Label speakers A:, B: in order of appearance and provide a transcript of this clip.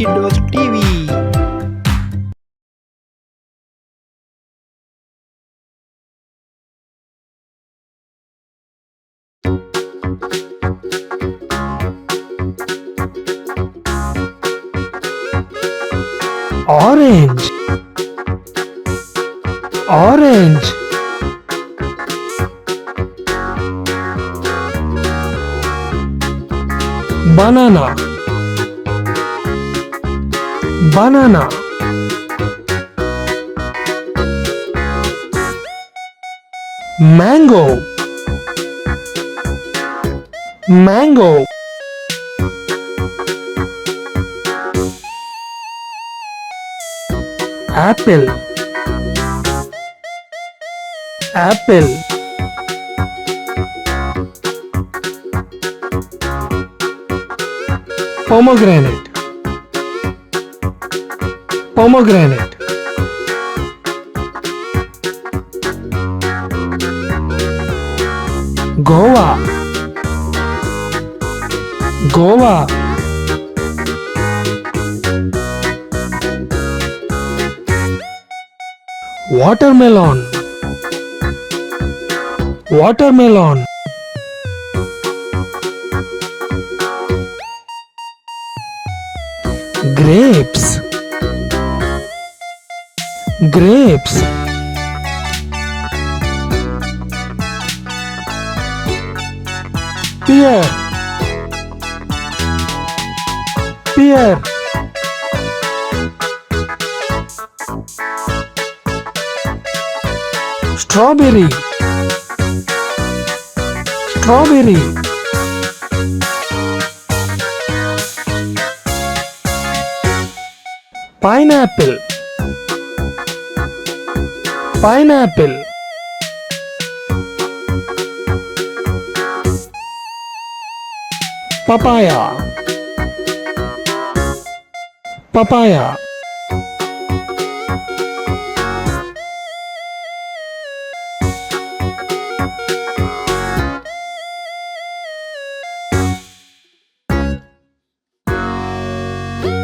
A: Kiddos TV. Orange, orange. Banana, banana. Mango, mango. Apple, apple. Pomegranate, pomegranate. Guava, guava. Watermelon, watermelon. Grapes, grapes. Pear, pear. Strawberry, strawberry. Pineapple, pineapple. Papaya, papaya.